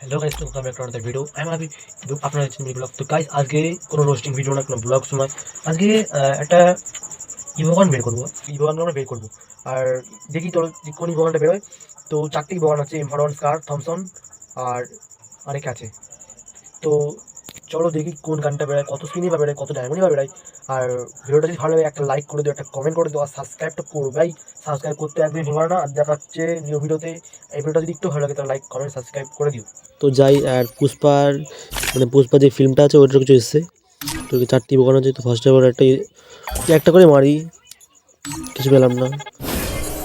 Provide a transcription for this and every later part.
Hello guys, welcome back to another video. I am अभी আপনারা দেখছেন মিনি ব্লগ। তো গাইস আজকে কোনো রোস্টিং ভিডিও না, কোনো ব্লগ সময় আজকে একটা ইভোগান বের করবো। ইভোগান আমরা বের করবো আর দেখি তোর কোন ইভোগানটা বেরোয়। তো চারটি ইভোগান আছে, ইনফারন, স্কার, থমসন আর অনেকে আছে। তো চলো দেখি কোন গানটা বেরোয়, কত স্পিনই বা বেরোয়, কত ডায়মন্ডই বা বেরোয়। আর ভিডিওটা যদি ভালো লাগে একটা লাইক করে দিও, একটা কমেন্ট করে দিও আর সাবস্ক্রাইবটা করবাই। সাবস্ক্রাইব করতে একদমই ভুলো না। আর দেখা হচ্ছে নিউ ভিডিওতে। এই ভিডিওটা যদি একটু ভালো লাগে তাহলে লাইক কমেন্ট সাবস্ক্রাইব করে দিও। তো যাই আর পুষ্পার পুষ্পা যে ফিল্মটা আছে ওইটার কিছু এসছে। তো চারটি বোকানো আছে। তো ফার্স্ট এবার একটা করে মারি, কিছু পেলাম না।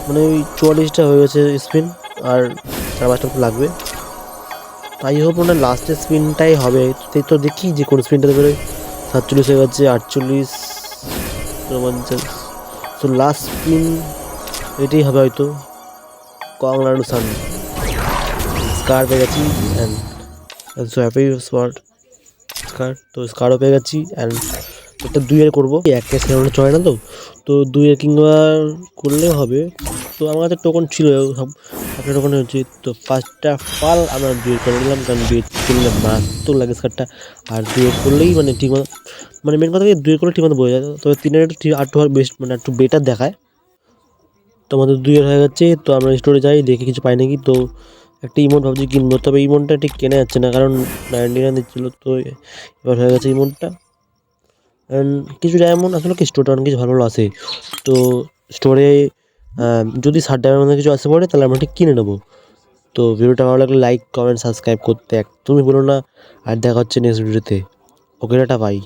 ওই 44টা হয়ে গেছে স্পিন, আর 4-5টা তো লাগবে। তাই হোক লাস্টের স্পিনটাই হবে। তো দেখি যে কোন স্পিনটাতে বেরোয়। 47 হয়ে গেছে, 48, 49। তো লাস্ট স্পিন এটাই হবে হয়তো। কংগ্রাচুলেশন, স্কার পেয়ে গেছি অ্যান্ড সো হ্যাপি স্পট স্কার। তো স্কারও পেয়ে গেছি অ্যান্ড একটা 2-এর করবো। একটা সেরকম চলে না, তো 2-এর কিংবা করলেও হবে। তো আমার কাছে টোকন ছিল সব, একটা টোকন হচ্ছে। তো ফার্স্টটা ফাল আমরা 2-এর করে নিলাম, কারণ 2-এর করলে মারাত্মক লাগে স্কারটা। আর 2-এর করলেই ঠিক মতো মেন কথা কি 2-এর করলে ঠিক মতো বোঝা যায়। তবে 3-এর একটু একটু বেস্ট একটু বেটার দেখায়। তো আমাদের 2-এর হয়ে গেছে। তো আমরা স্টোরে যাই, দেখি কিছু পাই নাকি। তো একটা ইমোট ভাবছি কিনবো, তবে ইমোটটা ঠিক কেনা যাচ্ছে না, কারণ 99 দিচ্ছিলো। তো এবার হয়ে গেছে ইমোটটা। অ্যান্ড কিছু ডায়মন্ড আসলে কি স্টোরটা অনেক কিছু ভালো ভালো আসে। তো স্টোরে যদি 60 ডায়মন্ড মধ্যে কিছু আসে পড়ে তাহলে আমরা ঠিক কিনে নেবো। তো ভিডিওটা ভালো লাগলে লাইক কমেন্ট সাবস্ক্রাইব করতে একদমই ভুলো না। আর দেখা হচ্ছে নেক্সট ভিডিওতে। ওকে, টাটা, বাই।